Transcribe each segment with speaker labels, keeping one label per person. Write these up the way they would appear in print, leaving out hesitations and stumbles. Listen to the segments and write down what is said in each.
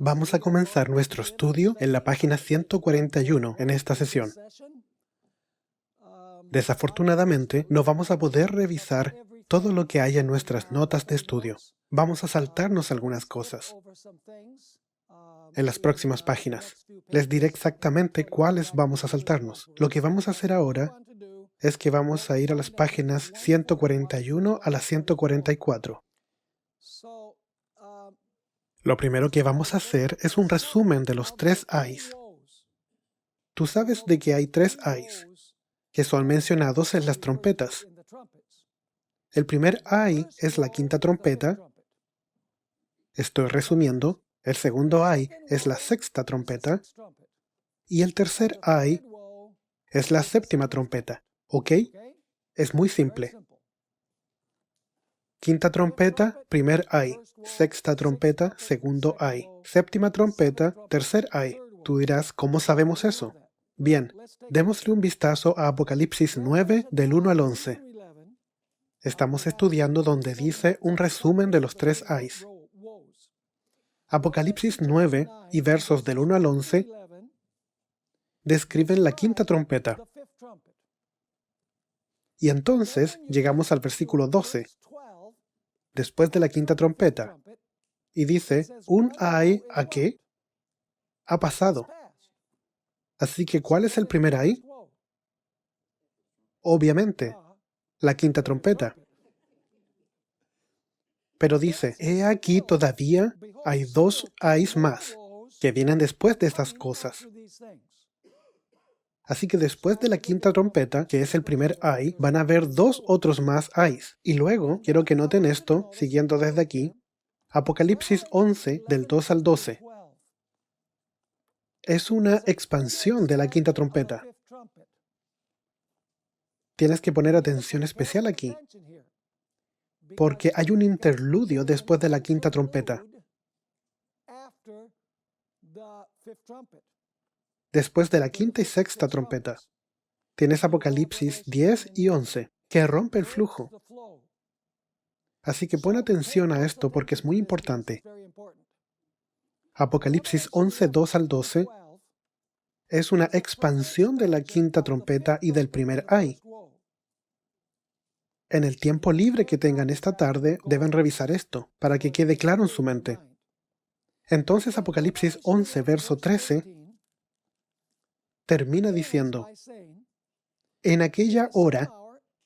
Speaker 1: Vamos a comenzar nuestro estudio en la página 141 en esta sesión. Desafortunadamente, no vamos a poder revisar todo lo que hay en nuestras notas de estudio. Vamos a saltarnos algunas cosas en las próximas páginas. Les diré exactamente cuáles vamos a saltarnos. Lo que vamos a hacer ahora es que vamos a ir a las páginas 141 a la 144. Lo primero que vamos a hacer es un resumen de los 3 ayes. Tú sabes de que hay 3 ayes que son mencionados en las trompetas. El primer ay es la quinta trompeta. Estoy resumiendo. El segundo ay es la sexta trompeta. Y el tercer ay es la séptima trompeta. ¿Ok? Es muy simple. Quinta trompeta, primer ay. Sexta trompeta, segundo ay. Séptima trompeta, tercer ay. Tú dirás, ¿cómo sabemos eso? Bien, démosle un vistazo a Apocalipsis 9, del 1 al 11. Estamos estudiando donde dice un resumen de los 3 ayes. Apocalipsis 9 y versos del 1 al 11 describen la quinta trompeta. Y entonces llegamos al versículo 12, después de la quinta trompeta, y dice, un ay, ¿a qué? Ha pasado. Así que, ¿cuál es el primer ay? Obviamente, la quinta trompeta. Pero dice, he aquí todavía hay 2 ayes más que vienen después de estas cosas. Así que después de la quinta trompeta, que es el primer ay, van a haber 2 otros más ayes. Y luego, quiero que noten esto, siguiendo desde aquí, Apocalipsis 11, del 2 al 12. Es una expansión de la quinta trompeta. Tienes que poner atención especial aquí, porque hay un interludio después de la quinta trompeta. Después de la quinta y sexta trompeta, tienes Apocalipsis 10 y 11, que rompe el flujo. Así que pon atención a esto porque es muy importante. Apocalipsis 11, 2 al 12 es una expansión de la quinta trompeta y del primer ay. En el tiempo libre que tengan esta tarde, deben revisar esto, para que quede claro en su mente. Entonces Apocalipsis 11, verso 13, termina diciendo, en aquella hora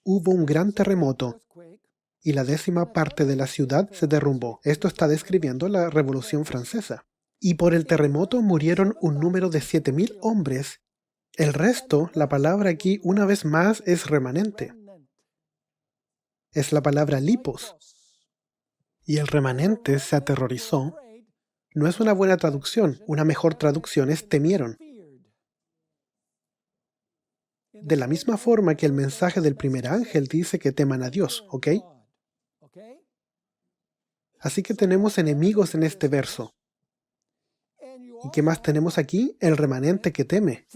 Speaker 1: hubo un gran terremoto, y la 10ª parte de la ciudad se derrumbó. Esto está describiendo la Revolución Francesa. Y por el terremoto murieron un número de 7,000 hombres. El resto, la palabra aquí, una vez más, es remanente. Es la palabra lipos. Y el remanente se aterrorizó. No es una buena traducción. Una mejor traducción es temieron. De la misma forma que el mensaje del primer ángel dice que teman a Dios, ¿ok? Así que tenemos enemigos en este verso. ¿Y qué más tenemos aquí? El remanente que teme.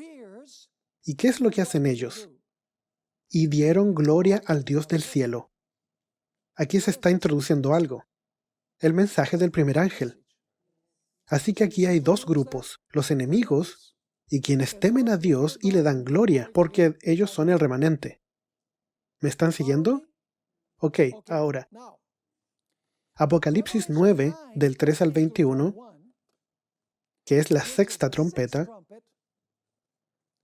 Speaker 1: ¿Y qué es lo que hacen ellos? Y dieron gloria al Dios del cielo. Aquí se está introduciendo algo. El mensaje del primer ángel. Así que aquí hay 2 grupos, los enemigos y quienes temen a Dios y le dan gloria, porque ellos son el remanente. ¿Me están siguiendo? Ok, ahora. Apocalipsis 9, del 3 al 21, que es la sexta trompeta,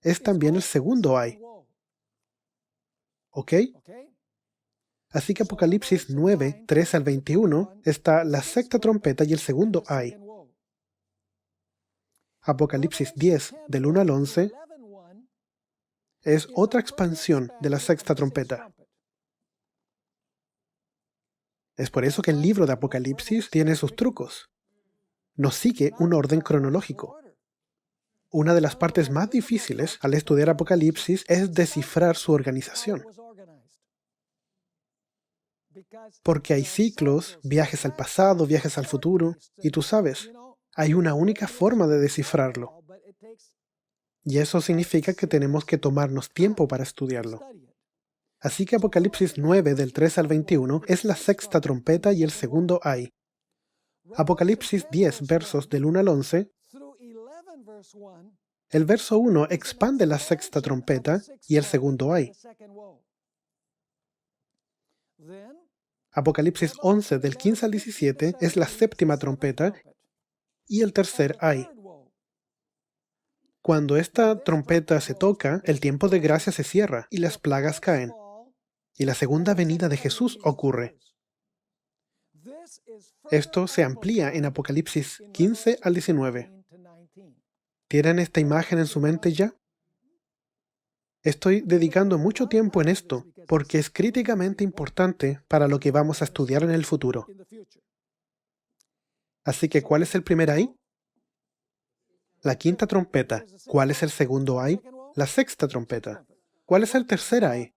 Speaker 1: es también el segundo ay. ¿Ok? Así que Apocalipsis 9, 3 al 21 está la sexta trompeta y el segundo ay. Apocalipsis 10, del 1 al 11, es otra expansión de la sexta trompeta. Es por eso que el libro de Apocalipsis tiene sus trucos. No sigue un orden cronológico. Una de las partes más difíciles al estudiar Apocalipsis es descifrar su organización. Porque hay ciclos, viajes al pasado, viajes al futuro, y tú sabes, hay una única forma de descifrarlo. Y eso significa que tenemos que tomarnos tiempo para estudiarlo. Así que Apocalipsis 9, del 3 al 21, es la sexta trompeta y el segundo ay. Apocalipsis 10, versos del 1 al 11, el verso 1 expande la sexta trompeta y el segundo ay. Apocalipsis 11, del 15 al 17, es la séptima trompeta y el tercer ay. Cuando esta trompeta se toca, el tiempo de gracia se cierra y las plagas caen, y la segunda venida de Jesús ocurre. Esto se amplía en Apocalipsis 15 al 19. ¿Tienen esta imagen en su mente ya? Estoy dedicando mucho tiempo en esto porque es críticamente importante para lo que vamos a estudiar en el futuro. Así que, ¿cuál es el primer ay? La quinta trompeta. ¿Cuál es el segundo ay? La sexta trompeta. ¿Cuál es el tercer ay?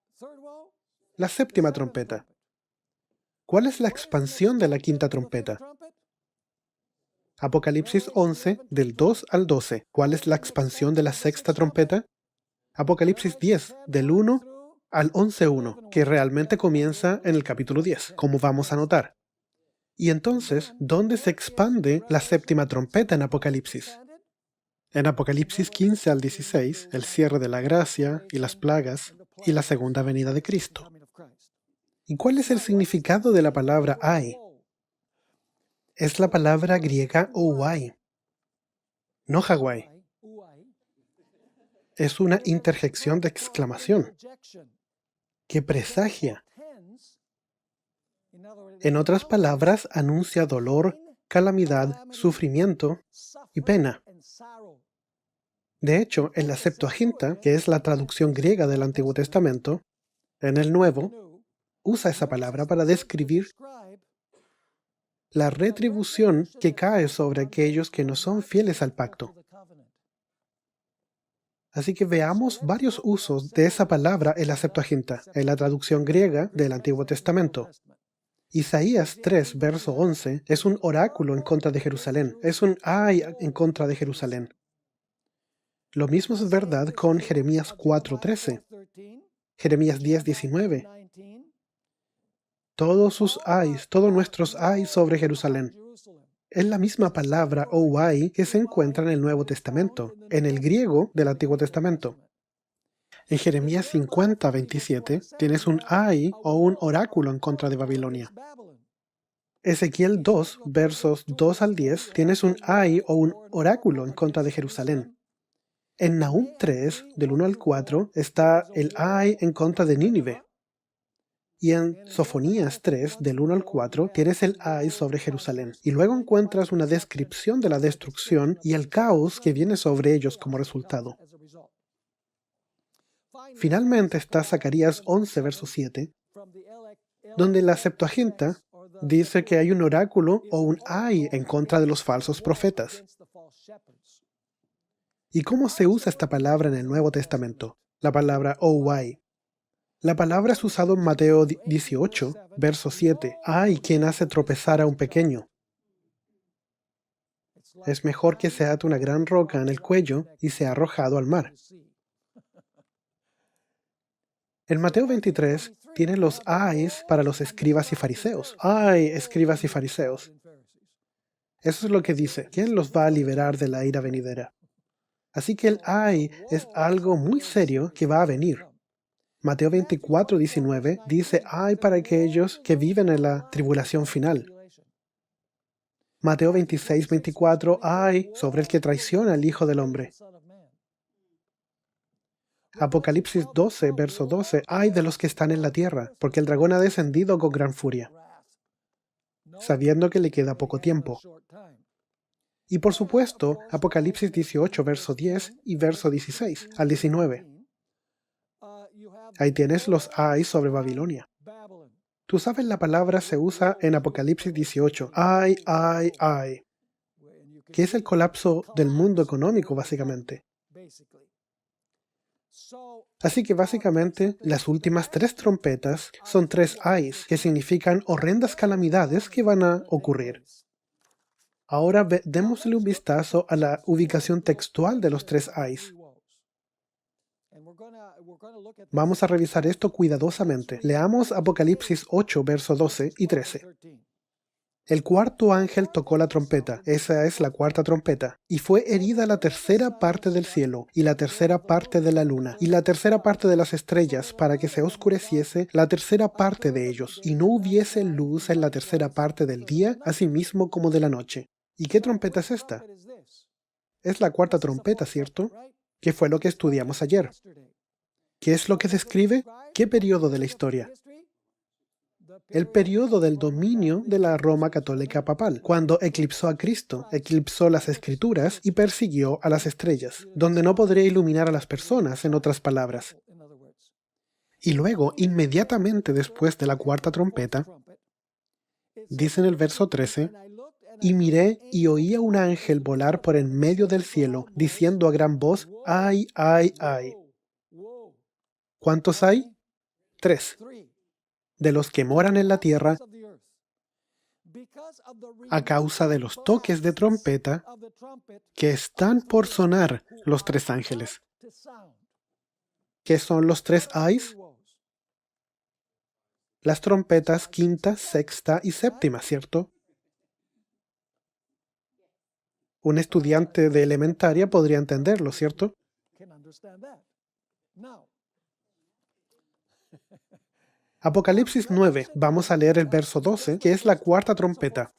Speaker 1: La séptima trompeta. ¿Cuál es la expansión de la quinta trompeta? Apocalipsis 11, del 2 al 12. ¿Cuál es la expansión de la sexta trompeta? Apocalipsis 10, del 1 al 11.1, que realmente comienza en el capítulo 10, como vamos a notar. Y entonces, ¿dónde se expande la séptima trompeta en Apocalipsis? En Apocalipsis 15 al 16, el cierre de la gracia y las plagas y la segunda venida de Cristo. ¿Y cuál es el significado de la palabra ay? Es la palabra griega ouai, no Hawái. Es una interjección de exclamación que presagia. En otras palabras, anuncia dolor, calamidad, sufrimiento y pena. De hecho, en la Septuaginta, que es la traducción griega del Antiguo Testamento, en el Nuevo, usa esa palabra para describir la retribución que cae sobre aquellos que no son fieles al pacto. Así que veamos varios usos de esa palabra en la Septuaginta, en la traducción griega del Antiguo Testamento. Isaías 3, verso 11, es un oráculo en contra de Jerusalén, es un ay en contra de Jerusalén. Lo mismo es verdad con Jeremías 4:13, Jeremías 10:19. Todos sus ayes, todos nuestros ayes sobre Jerusalén. Es la misma palabra ouai que se encuentra en el Nuevo Testamento, en el griego del Antiguo Testamento. En Jeremías 50:27 tienes un ay o un oráculo en contra de Babilonia. Ezequiel 2, versos 2 al 10, tienes un ay o un oráculo en contra de Jerusalén. En Nahum 3, del 1 al 4, está el ay en contra de Nínive. Y en Sofonías 3, del 1 al 4, tienes el ay sobre Jerusalén. Y luego encuentras una descripción de la destrucción y el caos que viene sobre ellos como resultado. Finalmente está Zacarías 11, verso 7, donde la Septuaginta dice que hay un oráculo o un ay en contra de los falsos profetas. ¿Y cómo se usa esta palabra en el Nuevo Testamento? La palabra ouai. La palabra es usada en Mateo 18, verso 7. ¡Ay, quien hace tropezar a un pequeño! Es mejor que se ate una gran roca en el cuello y sea arrojado al mar. En Mateo 23 tiene los ayes para los escribas y fariseos. ¡Ay, escribas y fariseos! Eso es lo que dice. ¿Quién los va a liberar de la ira venidera? Así que el ay es algo muy serio que va a venir. Mateo 24:19 dice, ay para aquellos que viven en la tribulación final. Mateo 26:24, ay sobre el que traiciona al Hijo del Hombre. Apocalipsis 12, verso 12, ay de los que están en la tierra, porque el dragón ha descendido con gran furia, sabiendo que le queda poco tiempo. Y por supuesto, Apocalipsis 18, verso 10 y verso 16 al 19. Ahí tienes los ay sobre Babilonia. Tú sabes, la palabra se usa en Apocalipsis 18. Ay, ay, ay. Que es el colapso del mundo económico, básicamente. Así que básicamente las últimas tres trompetas son tres ayes que significan horrendas calamidades que van a ocurrir. Ahora démosle un vistazo a la ubicación textual de los tres ayes. Vamos a revisar esto cuidadosamente. Leamos Apocalipsis 8, verso 12 y 13. El cuarto ángel tocó la trompeta, esa es la cuarta trompeta, y fue herida la tercera parte del cielo, y la tercera parte de la luna, y la tercera parte de las estrellas, para que se oscureciese la tercera parte de ellos, y no hubiese luz en la tercera parte del día, asimismo como de la noche. ¿Y qué trompeta es esta? Es la cuarta trompeta, ¿cierto? ¿Qué fue lo que estudiamos ayer? ¿Qué es lo que describe? ¿Qué periodo de la historia? El periodo del dominio de la Roma católica papal, cuando eclipsó a Cristo, eclipsó las escrituras y persiguió a las estrellas, donde no podría iluminar a las personas, en otras palabras. Y luego, inmediatamente después de la cuarta trompeta, dice en el verso 13, y miré y oí a un ángel volar por en medio del cielo, diciendo a gran voz, ¡ay, ay, ay! ¿Cuántos hay? 3. De los que moran en la tierra, a causa de los toques de trompeta que están por sonar los 3 ángeles. ¿Qué son los 3 ayes? Las trompetas quinta, sexta y séptima, ¿cierto? Un estudiante de elementaria podría entenderlo, ¿cierto? Apocalipsis 9, vamos a leer el verso 12, que es la cuarta trompeta.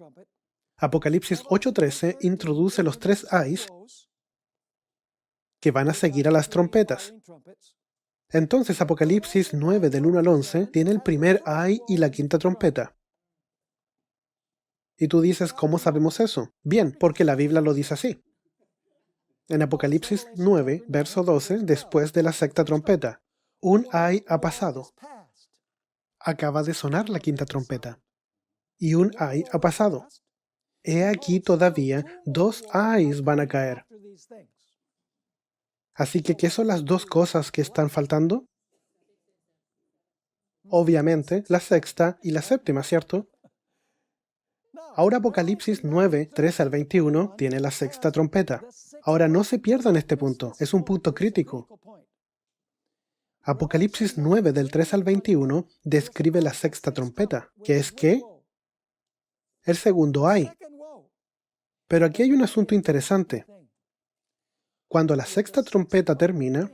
Speaker 1: Apocalipsis 8:13 introduce los 3 ayes que van a seguir a las trompetas. Entonces Apocalipsis 9 del 1 al 11 tiene el primer ay y la quinta trompeta. Y tú dices, ¿cómo sabemos eso? Bien, porque la Biblia lo dice así. En Apocalipsis 9, verso 12, después de la sexta trompeta, un ay ha pasado. Acaba de sonar la quinta trompeta. Y un ay ha pasado. He aquí todavía 2 ayes van a caer. Así que, ¿qué son las 2 cosas que están faltando? Obviamente, la sexta y la séptima, ¿cierto? Ahora Apocalipsis 9, 13 al 21 tiene la sexta trompeta. Ahora no se pierdan este punto, es un punto crítico. Apocalipsis 9 del 3 al 21 describe la sexta trompeta, que es ¿qué? El segundo ay. Pero aquí hay un asunto interesante. Cuando la sexta trompeta termina,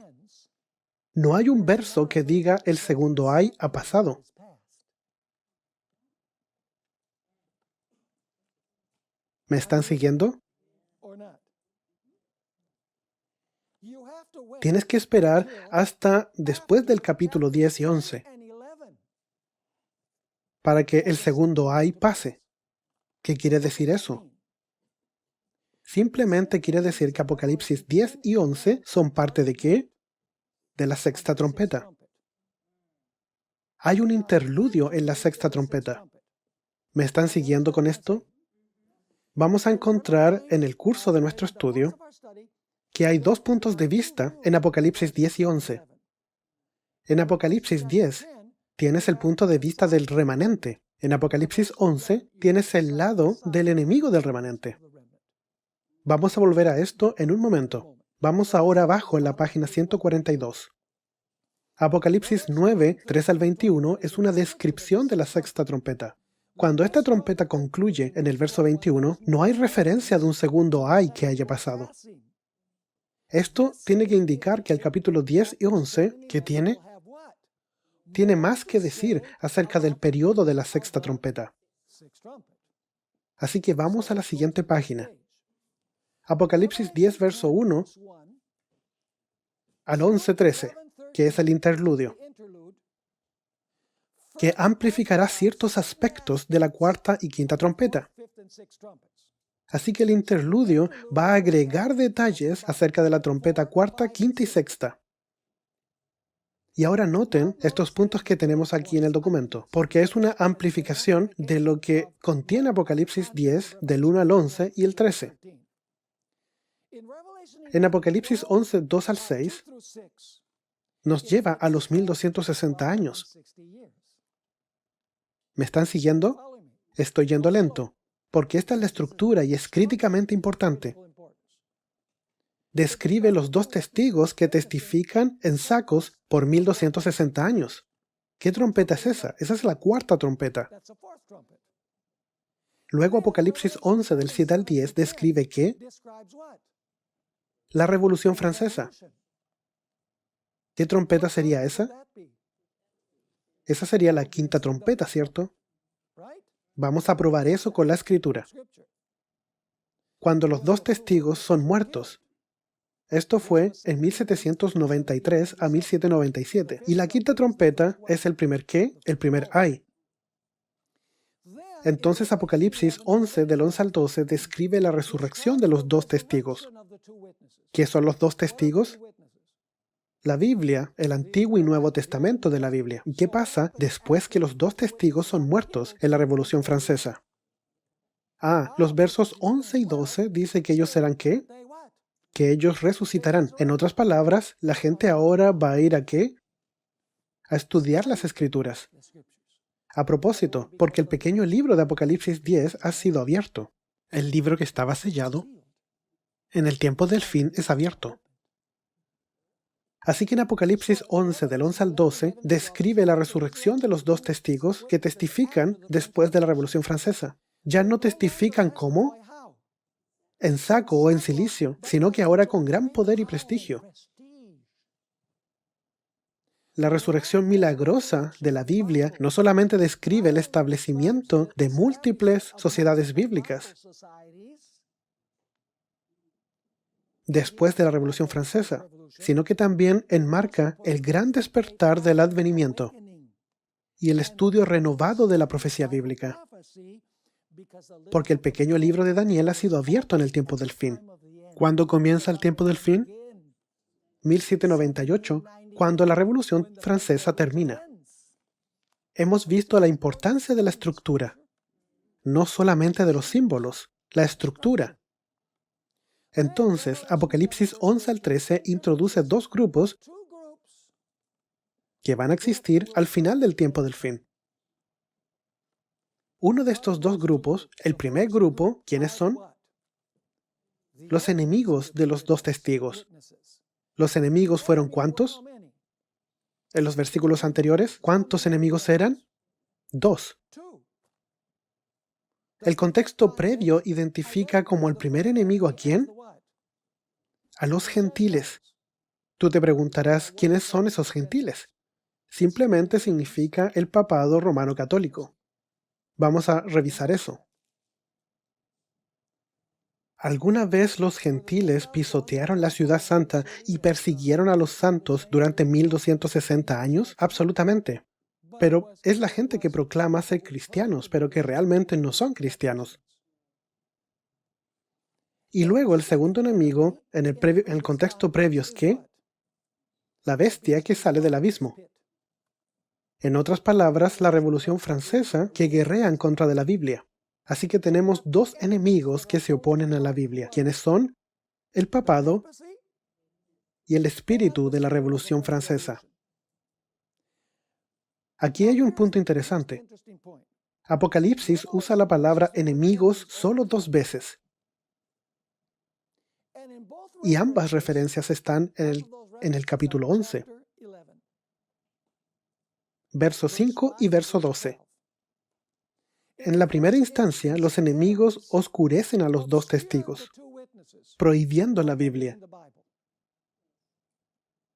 Speaker 1: no hay un verso que diga el segundo ay ha pasado. ¿Me están siguiendo? Tienes que esperar hasta después del capítulo 10 y 11 para que el segundo ay pase. ¿Qué quiere decir eso? Simplemente quiere decir que Apocalipsis 10 y 11 son parte de ¿qué? De la sexta trompeta. Hay un interludio en la sexta trompeta. ¿Me están siguiendo con esto? Vamos a encontrar en el curso de nuestro estudio que hay 2 puntos de vista en Apocalipsis 10 y 11. En Apocalipsis 10 tienes el punto de vista del remanente. En Apocalipsis 11 tienes el lado del enemigo del remanente. Vamos a volver a esto en un momento. Vamos ahora abajo en la página 142. Apocalipsis 9, 3 al 21 es una descripción de la sexta trompeta. Cuando esta trompeta concluye en el verso 21, no hay referencia de un segundo ay que haya pasado. Esto tiene que indicar que el capítulo 10 y 11, ¿qué tiene? Tiene más que decir acerca del periodo de la sexta trompeta. Así que vamos a la siguiente página. Apocalipsis 10, verso 1 al 11:13, que es el interludio, que amplificará ciertos aspectos de la cuarta y quinta trompeta. Así que el interludio va a agregar detalles acerca de la trompeta cuarta, quinta y sexta. Y ahora noten estos puntos que tenemos aquí en el documento, porque es una amplificación de lo que contiene Apocalipsis 10, del 1 al 11 y el 13. En Apocalipsis 11, 2 al 6, nos lleva a los 1260 años. ¿Me están siguiendo? Estoy yendo lento, porque esta es la estructura y es críticamente importante. Describe los 2 testigos que testifican en sacos por 1260 años. ¿Qué trompeta es esa? Esa es la cuarta trompeta. Luego Apocalipsis 11 del 7 al 10 describe que la Revolución Francesa. ¿Qué trompeta sería esa? Esa sería la quinta trompeta, ¿cierto? Vamos a probar eso con la Escritura. Cuando los dos testigos son muertos. Esto fue en 1793 a 1797. Y la quinta trompeta es el primer qué, el primer ay. Entonces Apocalipsis 11 del 11 al 12 describe la resurrección de los dos testigos. ¿Qué son los dos testigos? La Biblia, el Antiguo y Nuevo Testamento de la Biblia. ¿Y qué pasa después que los dos testigos son muertos en la Revolución Francesa? Los versos 11 y 12 dice que ellos serán ¿qué? Que ellos resucitarán. En otras palabras, la gente ahora va a ir ¿a qué? A estudiar las Escrituras. A propósito, porque el pequeño libro de Apocalipsis 10 ha sido abierto. El libro que estaba sellado en el tiempo del fin es abierto. Así que en Apocalipsis 11 del 11 al 12 describe la resurrección de los dos testigos que testifican después de la Revolución Francesa. Ya no testifican ¿cómo? En saco o en cilicio, sino que ahora con gran poder y prestigio. La resurrección milagrosa de la Biblia no solamente describe el establecimiento de múltiples sociedades bíblicas después de la Revolución Francesa, sino que también enmarca el gran despertar del advenimiento y el estudio renovado de la profecía bíblica, porque el pequeño libro de Daniel ha sido abierto en el tiempo del fin. ¿Cuándo comienza el tiempo del fin? 1798, cuando la Revolución Francesa termina. Hemos visto la importancia de la estructura, no solamente de los símbolos, la estructura. Entonces, Apocalipsis 11 al 13 introduce dos grupos que van a existir al final del tiempo del fin. Uno de estos dos grupos, el primer grupo, ¿quiénes son? Los enemigos de los dos testigos. ¿Los enemigos fueron cuántos? En los versículos anteriores, ¿cuántos enemigos eran? 2. El contexto previo identifica como el primer enemigo ¿a quién? A los gentiles. Tú te preguntarás, ¿quiénes son esos gentiles? Simplemente significa el papado romano católico. Vamos a revisar eso. ¿Alguna vez los gentiles pisotearon la ciudad santa y persiguieron a los santos durante 1260 años? Absolutamente. Pero es la gente que proclama ser cristianos, pero que realmente no son cristianos. Y luego el segundo enemigo, en el contexto previo, es que la bestia que sale del abismo. En otras palabras, la Revolución Francesa que guerrea en contra de la Biblia. Así que tenemos dos enemigos que se oponen a la Biblia, quienes son el papado y el espíritu de la Revolución Francesa. Aquí hay un punto interesante. Apocalipsis usa la palabra enemigos solo 2 veces. Y ambas referencias están en el capítulo 11, verso 5 y verso 12. En la primera instancia, los enemigos oscurecen a los dos testigos, prohibiendo la Biblia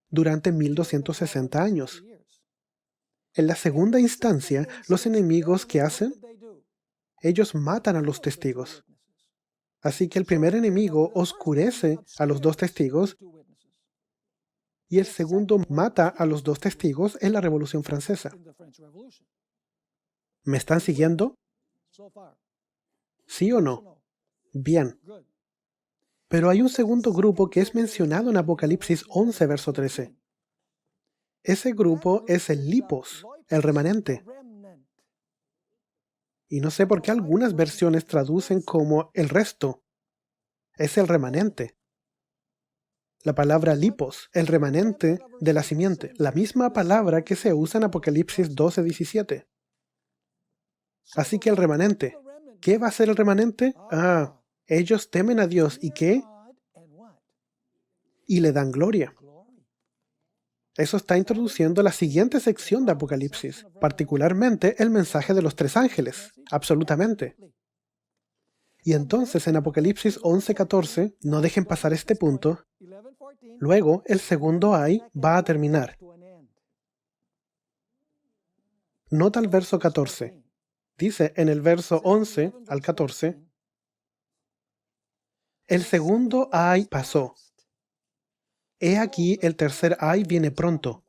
Speaker 1: durante 1260 años. En la segunda instancia, los enemigos, ¿qué hacen? Ellos matan a los testigos. Así que el primer enemigo oscurece a los dos testigos y el segundo mata a los dos testigos en la Revolución Francesa. ¿Me están siguiendo? ¿Sí o no? Bien. Pero hay un segundo grupo que es mencionado en Apocalipsis 11, verso 13. Ese grupo es el lipos, el remanente. Y no sé por qué algunas versiones traducen como el resto. Es el remanente. La palabra lipos, el remanente de la simiente, la misma palabra que se usa en Apocalipsis 12, 17. Así que el remanente. ¿Qué va a ser el remanente? Ellos temen a Dios. ¿Y qué? Y le dan gloria. Eso está introduciendo la siguiente sección de Apocalipsis, particularmente el mensaje de los 3 ángeles. Absolutamente. Y entonces en Apocalipsis 11:14, no dejen pasar este punto, luego el segundo ay va a terminar. Nota el verso 14. Dice en el verso 11 al 14, el segundo ay pasó. He aquí el tercer ay viene pronto.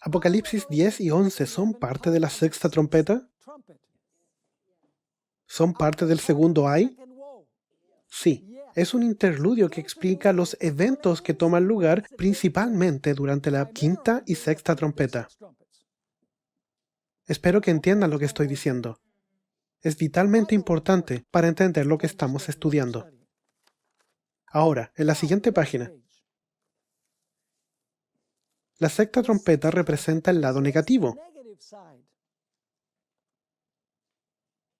Speaker 1: Apocalipsis 10 y 11 son parte de la sexta trompeta. ¿Son parte del segundo ay? Sí, es un interludio que explica los eventos que toman lugar principalmente durante la quinta y sexta trompeta. Espero que entiendan lo que estoy diciendo. Es vitalmente importante para entender lo que estamos estudiando. Ahora, en la siguiente página. La sexta trompeta representa el lado negativo.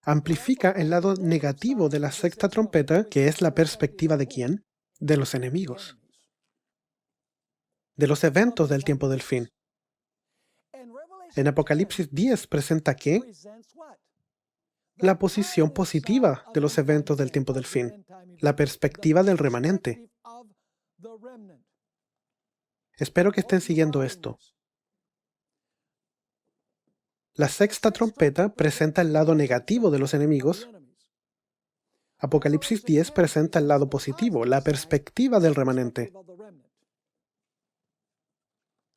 Speaker 1: Amplifica el lado negativo de la sexta trompeta, que es la perspectiva de ¿quién? De los enemigos. De los eventos del tiempo del fin. En Apocalipsis 10 presenta ¿qué? La posición positiva de los eventos del tiempo del fin. La perspectiva del remanente. Espero que estén siguiendo esto. La sexta trompeta presenta el lado negativo de los enemigos. Apocalipsis 10 presenta el lado positivo, la perspectiva del remanente.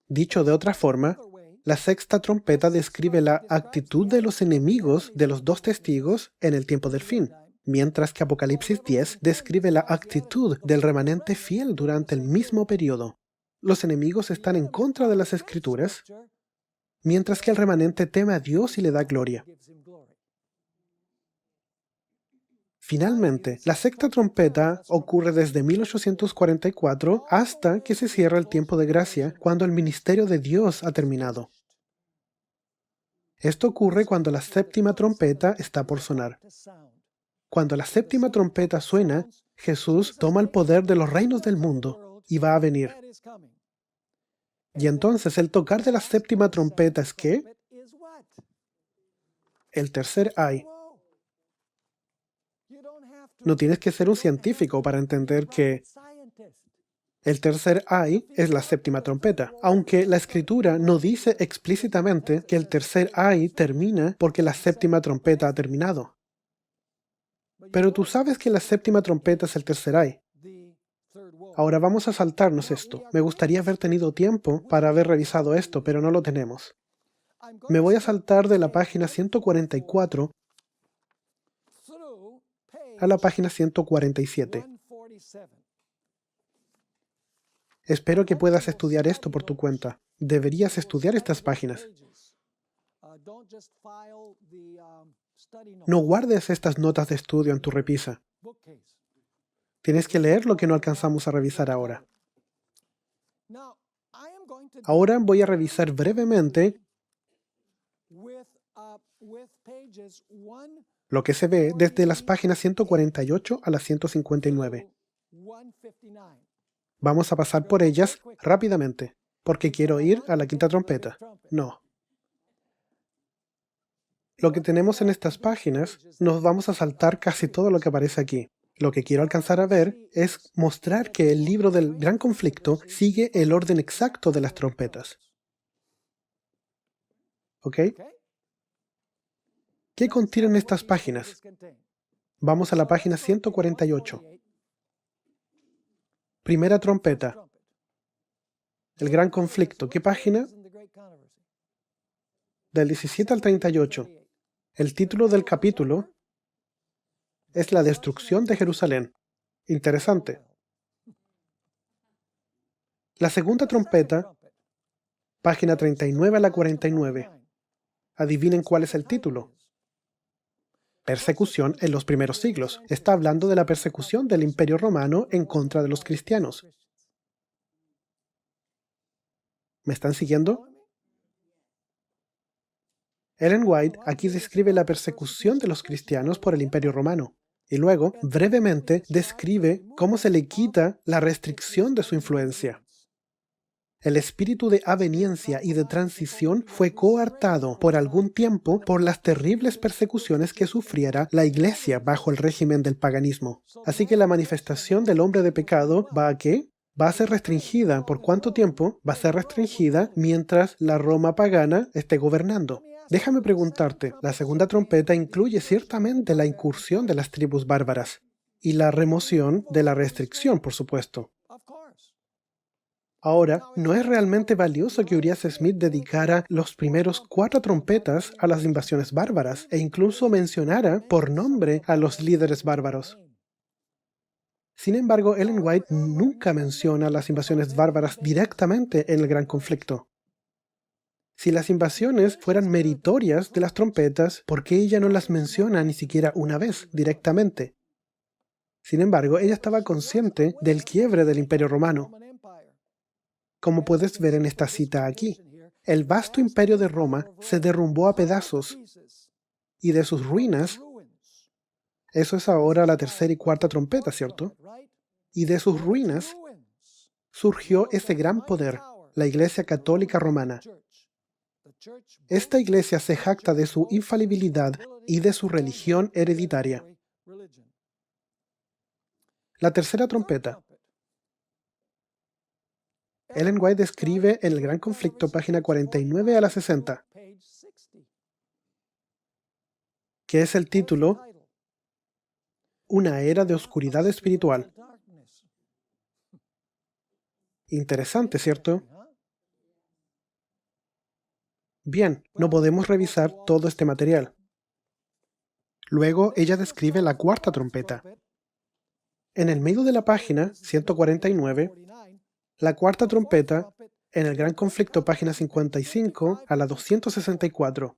Speaker 1: Dicho de otra forma, la sexta trompeta describe la actitud de los enemigos de los dos testigos en el tiempo del fin, mientras que Apocalipsis 10 describe la actitud del remanente fiel durante el mismo periodo. Los enemigos están en contra de las Escrituras, mientras que el remanente teme a Dios y le da gloria. Finalmente, la sexta trompeta ocurre desde 1844 hasta que se cierra el tiempo de gracia, cuando el ministerio de Dios ha terminado. Esto ocurre cuando la séptima trompeta está por sonar. Cuando la séptima trompeta suena, Jesús toma el poder de los reinos del mundo y va a venir. Y entonces el tocar de la séptima trompeta es ¿qué? El tercer ay. No tienes que ser un científico para entender que el tercer ay es la séptima trompeta, aunque la Escritura no dice explícitamente que el tercer ay termina porque la séptima trompeta ha terminado. Pero tú sabes que la séptima trompeta es el tercer ay. Ahora vamos a saltarnos esto. Me gustaría haber tenido tiempo para haber revisado esto, pero no lo tenemos. Me voy a saltar de la página 144 a la página 147. Espero que puedas estudiar esto por tu cuenta. Deberías estudiar estas páginas. No guardes estas notas de estudio en tu repisa. Tienes que leer lo que no alcanzamos a revisar ahora. Ahora voy a revisar brevemente lo que se ve desde las páginas 148 a las 159. Vamos a pasar por ellas rápidamente, porque quiero ir a la quinta trompeta. No. Lo que tenemos en estas páginas, nos vamos a saltar casi todo lo que aparece aquí. Lo que quiero alcanzar a ver es mostrar que el libro del gran conflicto sigue el orden exacto de las trompetas. ¿Ok? ¿Qué contienen estas páginas? Vamos a la página 148. Primera trompeta. El gran conflicto. ¿Qué página? Del 17 al 38. El título del capítulo es La destrucción de Jerusalén. Interesante. La segunda trompeta, página 39 a la 49. Adivinen cuál es el título. Persecución en los primeros siglos. Está hablando de la persecución del Imperio Romano en contra de los cristianos. ¿Me están siguiendo? Ellen White aquí describe la persecución de los cristianos por el Imperio Romano y luego, brevemente, describe cómo se le quita la restricción de su influencia. El espíritu de aveniencia y de transición fue coartado por algún tiempo por las terribles persecuciones que sufriera la Iglesia bajo el régimen del paganismo. Así que la manifestación del hombre de pecado ¿va a qué? Va a ser restringida. ¿Por cuánto tiempo? Va a ser restringida mientras la Roma pagana esté gobernando. Déjame preguntarte, la segunda trompeta incluye ciertamente la incursión de las tribus bárbaras y la remoción de la restricción, por supuesto. Ahora, ¿no es realmente valioso que Urias Smith dedicara los primeros 4 trompetas a las invasiones bárbaras e incluso mencionara por nombre a los líderes bárbaros? Sin embargo, Ellen White nunca menciona las invasiones bárbaras directamente en el gran conflicto. Si las invasiones fueran meritorias de las trompetas, ¿por qué ella no las menciona ni siquiera una vez directamente? Sin embargo, ella estaba consciente del quiebre del Imperio Romano. Como puedes ver en esta cita aquí, el vasto imperio de Roma se derrumbó a pedazos y de sus ruinas, eso es ahora la tercera y cuarta trompeta, ¿cierto? Y de sus ruinas surgió ese gran poder, la Iglesia Católica Romana. Esta iglesia se jacta de su infalibilidad y de su religión hereditaria. La tercera trompeta. Ellen White describe en el Gran Conflicto, página 49 a la 60, que es el título Una era de oscuridad espiritual. Interesante, ¿cierto? Bien, no podemos revisar todo este material. Luego, ella describe la cuarta trompeta. En el medio de la página 149, la cuarta trompeta, en el Gran Conflicto, página 55 a la 264.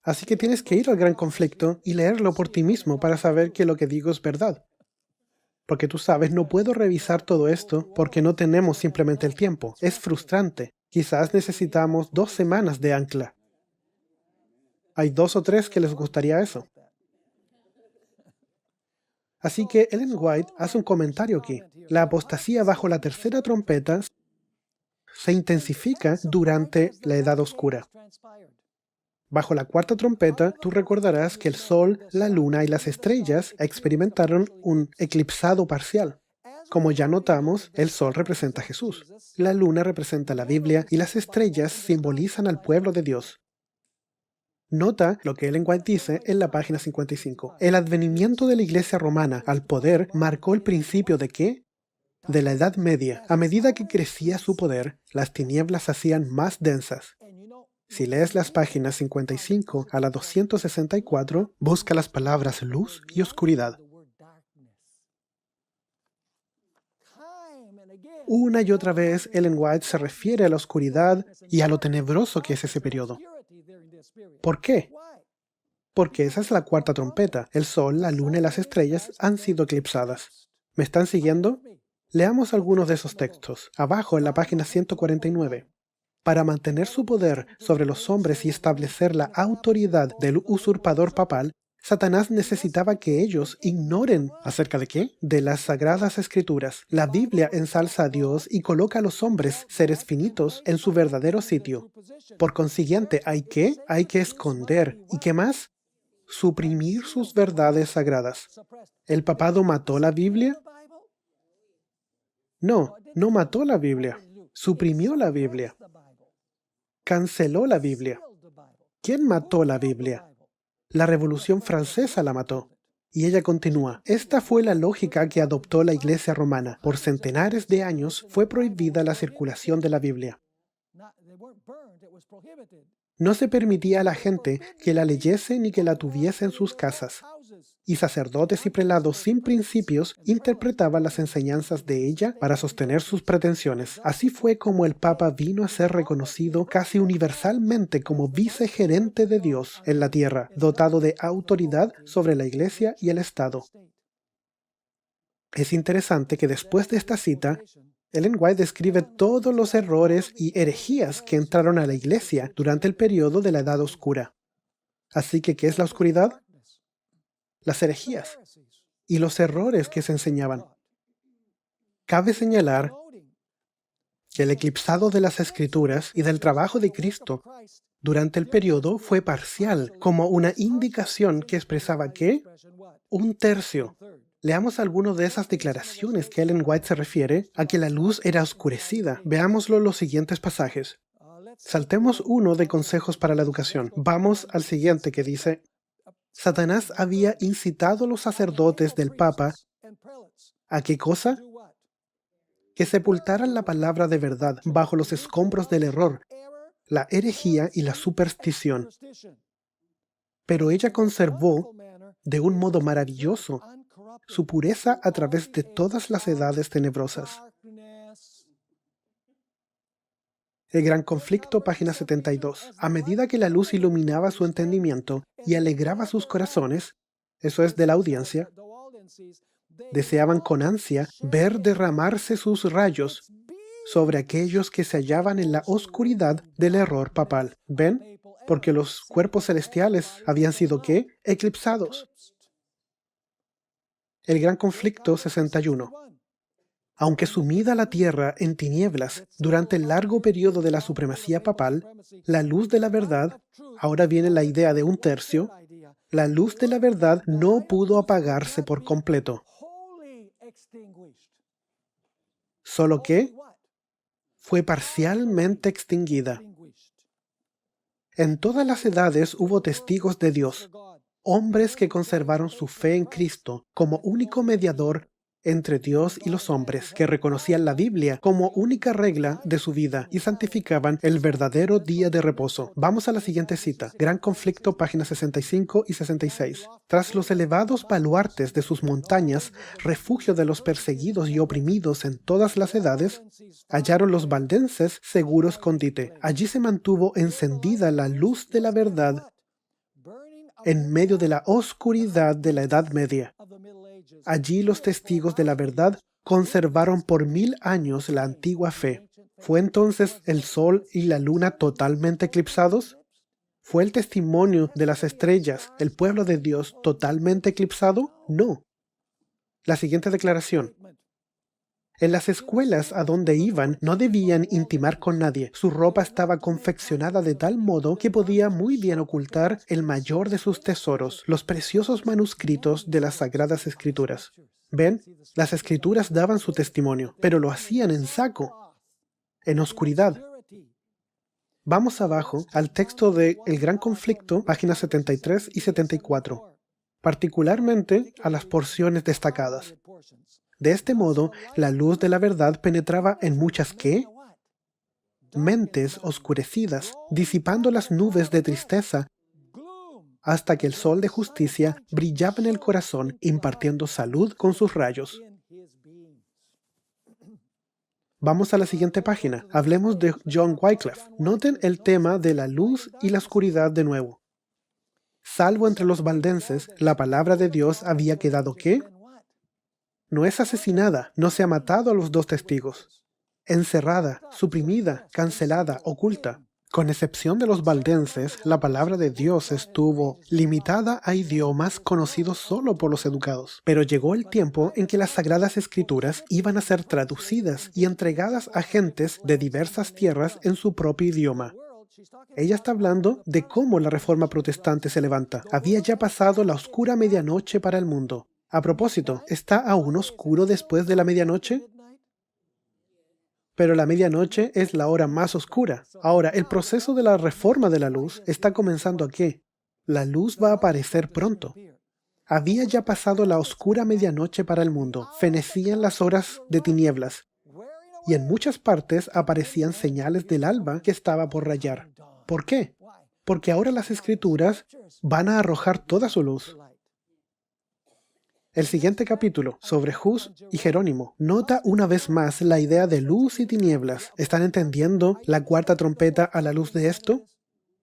Speaker 1: Así que tienes que ir al Gran Conflicto y leerlo por ti mismo para saber que lo que digo es verdad. Porque tú sabes, no puedo revisar todo esto porque no tenemos simplemente el tiempo. Es frustrante. Quizás necesitamos 2 semanas de ancla. Hay 2 o 3 que les gustaría eso. Así que Ellen White hace un comentario aquí. La apostasía bajo la tercera trompeta se intensifica durante la Edad Oscura. Bajo la cuarta trompeta, tú recordarás que el Sol, la Luna y las estrellas experimentaron un eclipsado parcial. Como ya notamos, el Sol representa a Jesús, la Luna representa la Biblia y las estrellas simbolizan al pueblo de Dios. Nota lo que Ellen White dice en la página 55. El advenimiento de la Iglesia romana al poder marcó el principio ¿de qué? De la Edad Media. A medida que crecía su poder, las tinieblas se hacían más densas. Si lees las páginas 55 a la 264, busca las palabras luz y oscuridad. Una y otra vez, Ellen White se refiere a la oscuridad y a lo tenebroso que es ese periodo. ¿Por qué? Porque esa es la cuarta trompeta. El sol, la luna y las estrellas han sido eclipsadas. ¿Me están siguiendo? Leamos algunos de esos textos, abajo en la página 149. Para mantener su poder sobre los hombres y establecer la autoridad del usurpador papal, Satanás necesitaba que ellos ignoren ¿acerca de qué? De las sagradas escrituras. La Biblia ensalza a Dios y coloca a los hombres, seres finitos, en su verdadero sitio. Por consiguiente, ¿hay qué? Hay que esconder. ¿Y qué más? Suprimir sus verdades sagradas. ¿El papado mató la Biblia? No, no mató la Biblia. Suprimió la Biblia. Canceló la Biblia. ¿Quién mató la Biblia? La Revolución Francesa la mató. Y ella continúa. Esta fue la lógica que adoptó la Iglesia romana. Por centenares de años fue prohibida la circulación de la Biblia. No se permitía a la gente que la leyese ni que la tuviese en sus casas. Y sacerdotes y prelados sin principios interpretaban las enseñanzas de ella para sostener sus pretensiones. Así fue como el Papa vino a ser reconocido casi universalmente como vicegerente de Dios en la tierra, dotado de autoridad sobre la Iglesia y el Estado. Es interesante que después de esta cita, Ellen White describe todos los errores y herejías que entraron a la Iglesia durante el periodo de la Edad Oscura. Así que, ¿qué es la oscuridad? Las herejías y los errores que se enseñaban. Cabe señalar que el eclipsado de las Escrituras y del trabajo de Cristo durante el periodo fue parcial, como una indicación que expresaba que un tercio. Leamos algunas de esas declaraciones que Ellen White se refiere a que la luz era oscurecida. Veámoslo en los siguientes pasajes. Saltemos uno de consejos para la educación. Vamos al siguiente que dice: Satanás había incitado a los sacerdotes del Papa ¿a qué cosa? Que sepultaran la palabra de verdad bajo los escombros del error, la herejía y la superstición. Pero ella conservó, de un modo maravilloso, su pureza a través de todas las edades tenebrosas. El gran conflicto, página 72. A medida que la luz iluminaba su entendimiento y alegraba sus corazones, eso es de la audiencia, deseaban con ansia ver derramarse sus rayos sobre aquellos que se hallaban en la oscuridad del error papal. ¿Ven? Porque los cuerpos celestiales habían sido, ¿qué? Eclipsados. El gran conflicto 61. Aunque sumida la tierra en tinieblas durante el largo periodo de la supremacía papal, la luz de la verdad, ahora viene la idea de un tercio, la luz de la verdad no pudo apagarse por completo. Solo que fue parcialmente extinguida. En todas las edades hubo testigos de Dios, hombres que conservaron su fe en Cristo como único mediador entre Dios y los hombres, que reconocían la Biblia como única regla de su vida y santificaban el verdadero día de reposo. Vamos a la siguiente cita. Gran conflicto, páginas 65 y 66. Tras los elevados baluartes de sus montañas, refugio de los perseguidos y oprimidos en todas las edades, hallaron los valdenses seguro escondite. Allí se mantuvo encendida la luz de la verdad en medio de la oscuridad de la Edad Media. Allí los testigos de la verdad conservaron por 1000 años la antigua fe. ¿Fue entonces el sol y la luna totalmente eclipsados? ¿Fue el testimonio de las estrellas, el pueblo de Dios, totalmente eclipsado? No. La siguiente declaración. En las escuelas a donde iban no debían intimar con nadie. Su ropa estaba confeccionada de tal modo que podía muy bien ocultar el mayor de sus tesoros, los preciosos manuscritos de las Sagradas Escrituras. ¿Ven? Las Escrituras daban su testimonio, pero lo hacían en saco, en oscuridad. Vamos abajo al texto de El Gran Conflicto, páginas 73 y 74, particularmente a las porciones destacadas. De este modo, la luz de la verdad penetraba en muchas ¿qué? Mentes oscurecidas, disipando las nubes de tristeza, hasta que el sol de justicia brillaba en el corazón, impartiendo salud con sus rayos. Vamos a la siguiente página. Hablemos de John Wycliffe. Noten el tema de la luz y la oscuridad de nuevo. Salvo entre los valdenses, la palabra de Dios había quedado ¿qué? No es asesinada, no se ha matado a los dos testigos. Encerrada, suprimida, cancelada, oculta. Con excepción de los valdenses, la palabra de Dios estuvo limitada a idiomas conocidos solo por los educados. Pero llegó el tiempo en que las Sagradas Escrituras iban a ser traducidas y entregadas a gentes de diversas tierras en su propio idioma. Ella está hablando de cómo la Reforma Protestante se levanta. Había ya pasado la oscura medianoche para el mundo. A propósito, ¿está aún oscuro después de la medianoche? Pero la medianoche es la hora más oscura. Ahora, el proceso de la reforma de la luz está comenzando aquí. La luz va a aparecer pronto. Había ya pasado la oscura medianoche para el mundo. Fenecían las horas de tinieblas. Y en muchas partes aparecían señales del alba que estaba por rayar. ¿Por qué? Porque ahora las Escrituras van a arrojar toda su luz. El siguiente capítulo, sobre Hus y Jerónimo, nota una vez más la idea de luz y tinieblas. ¿Están entendiendo la cuarta trompeta a la luz de esto?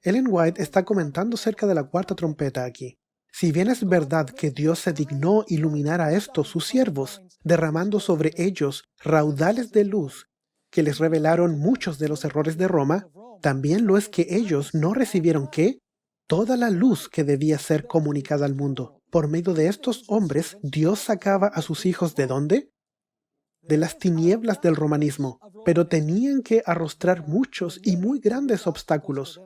Speaker 1: Ellen White está comentando acerca de la cuarta trompeta aquí. Si bien es verdad que Dios se dignó iluminar a estos sus siervos, derramando sobre ellos raudales de luz que les revelaron muchos de los errores de Roma, también lo es que ellos no recibieron ¿qué? Toda la luz que debía ser comunicada al mundo. Por medio de estos hombres, Dios sacaba a sus hijos ¿de dónde? de las tinieblas del romanismo, pero tenían que arrostrar muchos y muy grandes obstáculos.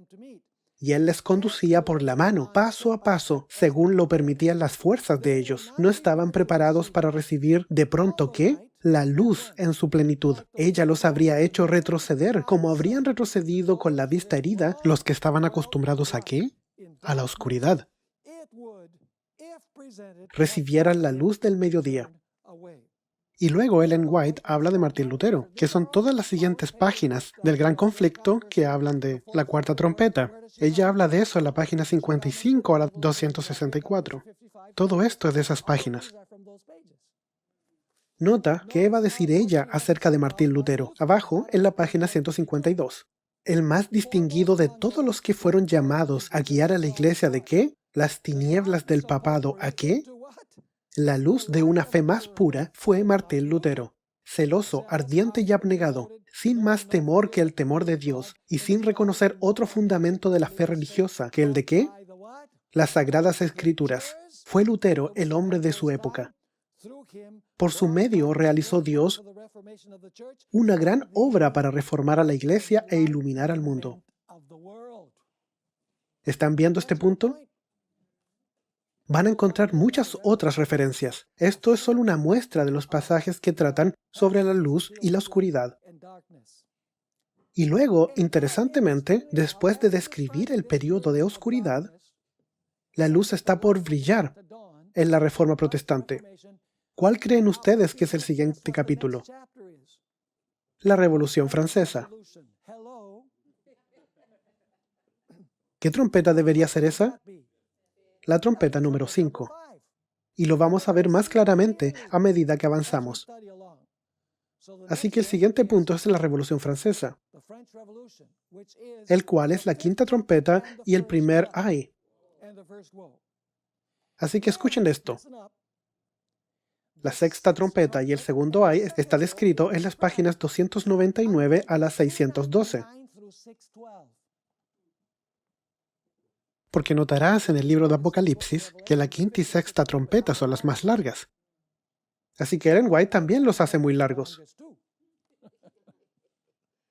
Speaker 1: Y él les conducía por la mano, paso a paso, según lo permitían las fuerzas de ellos. No estaban preparados para recibir de pronto, ¿qué? La luz en su plenitud. Ella los habría hecho retroceder, como habrían retrocedido con la vista herida los que estaban acostumbrados a ¿qué? A la oscuridad. Recibieran la luz del mediodía. Y luego Ellen White habla de Martín Lutero, que son todas las siguientes páginas del gran conflicto que hablan de la cuarta trompeta. Ella habla de eso en la página 55 a la 264. Todo esto es de esas páginas. Nota qué va a decir ella acerca de Martín Lutero, abajo en la página 152. El más distinguido de todos los que fueron llamados a guiar a la iglesia de ¿qué? Las tinieblas del papado ¿a qué? La luz de una fe más pura fue Martín Lutero, celoso, ardiente y abnegado, sin más temor que el temor de Dios y sin reconocer otro fundamento de la fe religiosa que el de ¿qué? Las Sagradas Escrituras. Fue Lutero el hombre de su época. Por su medio realizó Dios una gran obra para reformar a la iglesia e iluminar al mundo. ¿Están viendo este punto? Van a encontrar muchas otras referencias. Esto es solo una muestra de los pasajes que tratan sobre la luz y la oscuridad. Y luego, interesantemente, después de describir el periodo de oscuridad, la luz está por brillar en la Reforma Protestante. ¿Cuál creen ustedes que es el siguiente capítulo? La Revolución Francesa. ¿Qué trompeta debería ser esa? La trompeta número 5. Y lo vamos a ver más claramente a medida que avanzamos. Así que el siguiente punto es la Revolución Francesa, el cual es la quinta trompeta y el primer ay. Así que escuchen esto. La sexta trompeta y el segundo ay está descrito en las páginas 299 a las 612. Porque notarás en el libro de Apocalipsis que la quinta y sexta trompeta son las más largas. Así que Ellen White también los hace muy largos.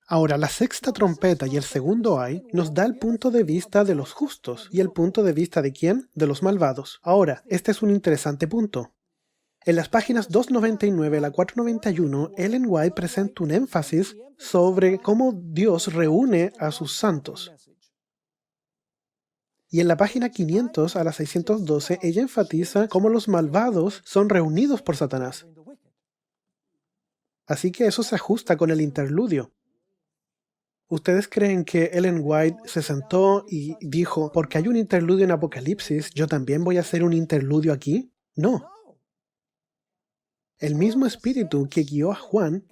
Speaker 1: Ahora, la sexta trompeta y el segundo ay nos da el punto de vista de los justos. ¿Y el punto de vista de quién? De los malvados. Ahora, este es un interesante punto. En las páginas 299 a la 491, Ellen White presenta un énfasis sobre cómo Dios reúne a sus santos. Y en la página 500 a la 612, ella enfatiza cómo los malvados son reunidos por Satanás. Así que eso se ajusta con el interludio. ¿Ustedes creen que Ellen White se sentó y dijo, porque hay un interludio en Apocalipsis, yo también voy a hacer un interludio aquí? No. El mismo espíritu que guió a Juan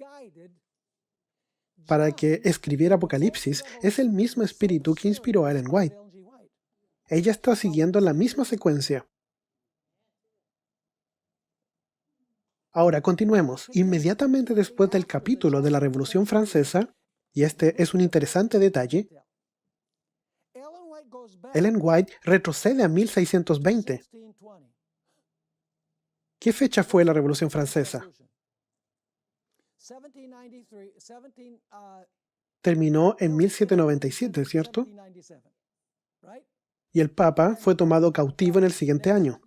Speaker 1: para que escribiera Apocalipsis es el mismo espíritu que inspiró a Ellen White. Ella está siguiendo la misma secuencia. Ahora, continuemos. Inmediatamente después del capítulo de la Revolución Francesa, y este es un interesante detalle, Ellen White retrocede a 1620. ¿Qué fecha fue la Revolución Francesa? Terminó en 1797, ¿cierto? Y el Papa fue tomado cautivo en el siguiente año,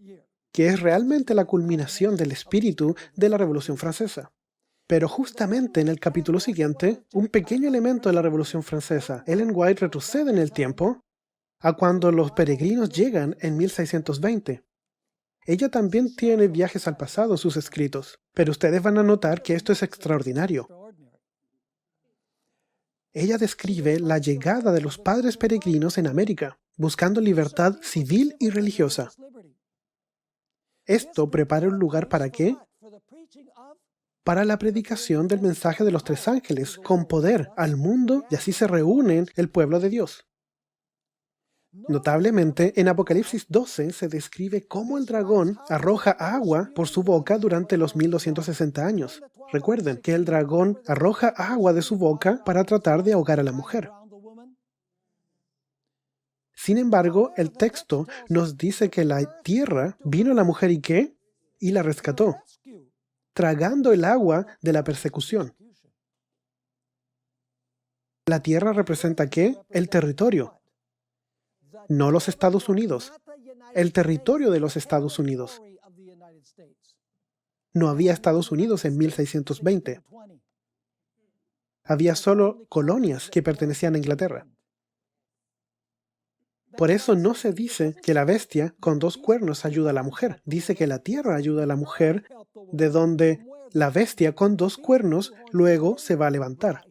Speaker 1: que es realmente la culminación del espíritu de la Revolución Francesa. Pero justamente en el capítulo siguiente, un pequeño elemento de la Revolución Francesa, Ellen White retrocede en el tiempo a cuando los peregrinos llegan en 1620. Ella también tiene viajes al pasado en sus escritos, pero ustedes van a notar que esto es extraordinario. Ella describe la llegada de los padres peregrinos en América, buscando libertad civil y religiosa. Esto prepara un lugar ¿para qué? Para la predicación del mensaje de los tres ángeles, con poder al mundo, y así se reúnen el pueblo de Dios. Notablemente, en Apocalipsis 12 se describe cómo el dragón arroja agua por su boca durante los 1260 años. Recuerden que el dragón arroja agua de su boca para tratar de ahogar a la mujer. Sin embargo, el texto nos dice que la tierra vino a la mujer y ¿qué? Y la rescató. tragando el agua de la persecución. ¿La tierra representa qué? El territorio, no los Estados Unidos. El territorio de los Estados Unidos. No había Estados Unidos en 1620. Había solo colonias que pertenecían a Inglaterra. Por eso no se dice que la bestia con 2 cuernos ayuda a la mujer. Dice que la tierra ayuda a la mujer, de donde la bestia con 2 cuernos luego se va a levantar.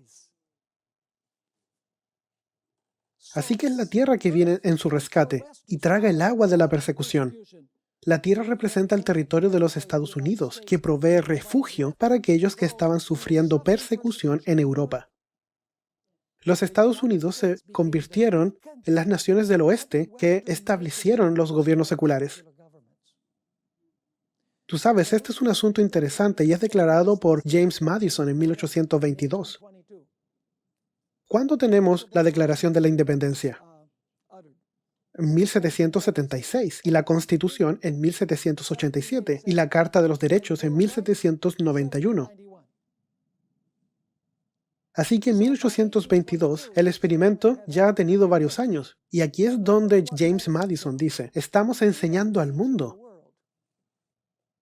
Speaker 1: Así que es la tierra que viene en su rescate y traga el agua de la persecución. La tierra representa el territorio de los Estados Unidos, que provee refugio para aquellos que estaban sufriendo persecución en Europa. Los Estados Unidos se convirtieron en las naciones del oeste que establecieron los gobiernos seculares. Tú sabes, este es un asunto interesante y es declarado por James Madison en 1822. ¿Cuándo tenemos la Declaración de la Independencia? En 1776, y la Constitución en 1787, y la Carta de los Derechos en 1791. Así que en 1822, el experimento ya ha tenido varios años. Y aquí es donde James Madison dice, estamos enseñando al mundo.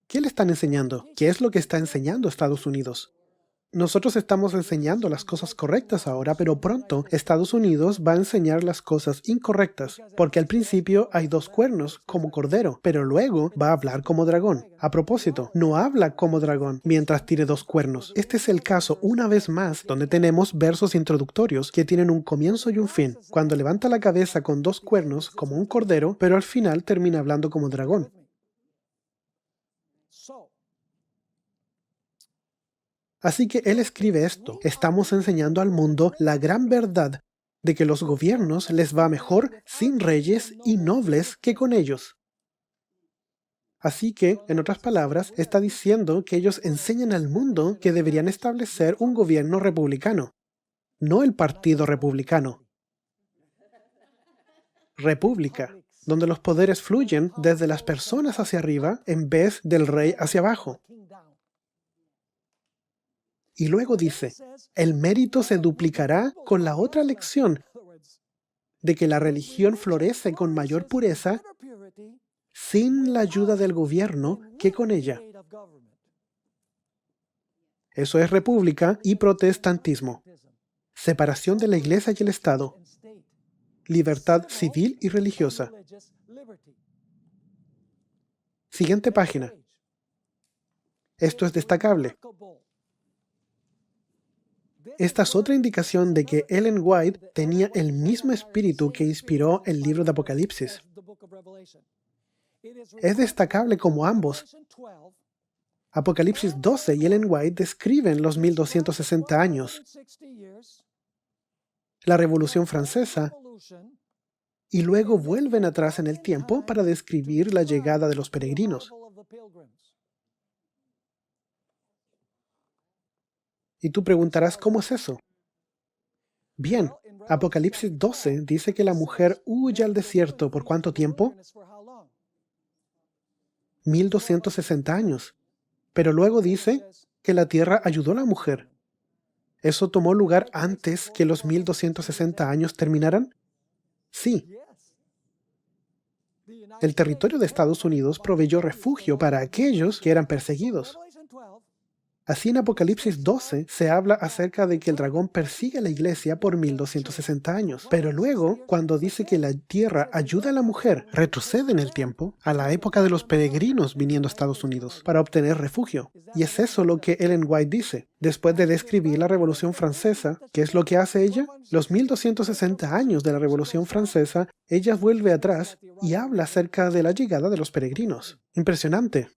Speaker 1: ¿Qué le están enseñando? ¿Qué es lo que está enseñando Estados Unidos? Nosotros estamos enseñando las cosas correctas ahora, pero pronto Estados Unidos va a enseñar las cosas incorrectas, porque al principio hay 2 cuernos como cordero, pero luego va a hablar como dragón. A propósito, no habla como dragón mientras tiene 2 cuernos. Este es el caso, una vez más, donde tenemos versos introductorios que tienen un comienzo y un fin. Cuando levanta la cabeza con 2 cuernos como un cordero, pero al final termina hablando como dragón. Así que él escribe esto. Estamos enseñando al mundo la gran verdad de que los gobiernos les va mejor sin reyes y nobles que con ellos. Así que, en otras palabras, está diciendo que ellos enseñan al mundo que deberían establecer un gobierno republicano, no el Partido Republicano. República, donde los poderes fluyen desde las personas hacia arriba en vez del rey hacia abajo. Y luego dice, el mérito se duplicará con la otra lección de que la religión florece con mayor pureza sin la ayuda del gobierno que con ella. Eso es república y protestantismo. Separación de la iglesia y el Estado. Libertad civil y religiosa. Siguiente página. Esto es destacable. Esta es otra indicación de que Ellen White tenía el mismo espíritu que inspiró el libro de Apocalipsis. Es destacable como ambos, Apocalipsis 12 y Ellen White, describen los 1260 años, la Revolución Francesa, y luego vuelven atrás en el tiempo para describir la llegada de los peregrinos. Y tú preguntarás, ¿cómo es eso? Bien, Apocalipsis 12 dice que la mujer huye al desierto. ¿Por cuánto tiempo? 1260 años. Pero luego dice que la tierra ayudó a la mujer. ¿Eso tomó lugar antes que los 1260 años terminaran? Sí. El territorio de Estados Unidos proveyó refugio para aquellos que eran perseguidos. Así en Apocalipsis 12 se habla acerca de que el dragón persigue a la iglesia por 1260 años. Pero luego, cuando dice que la tierra ayuda a la mujer, retrocede en el tiempo a la época de los peregrinos viniendo a Estados Unidos para obtener refugio. Y es eso lo que Ellen White dice. Después de describir la Revolución Francesa, ¿qué es lo que hace ella? Los 1260 años de la Revolución Francesa, ella vuelve atrás y habla acerca de la llegada de los peregrinos. Impresionante.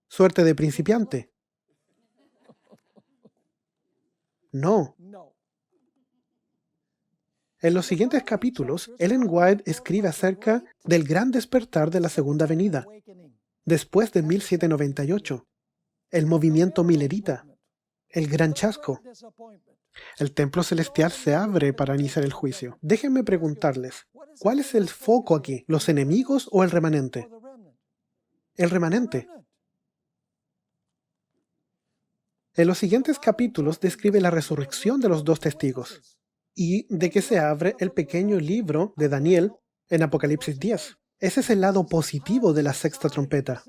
Speaker 1: Suerte de principiante. No. En los siguientes capítulos, Ellen White escribe acerca del gran despertar de la Segunda Venida, después de 1798, el movimiento milerita, el gran chasco. El templo celestial se abre para iniciar el juicio. Déjenme preguntarles, ¿cuál es el foco aquí? ¿Los enemigos o el remanente? El remanente. En los siguientes capítulos describe la resurrección de los dos testigos y de que se abre el pequeño libro de Daniel en Apocalipsis 10. Ese es el lado positivo de la sexta trompeta.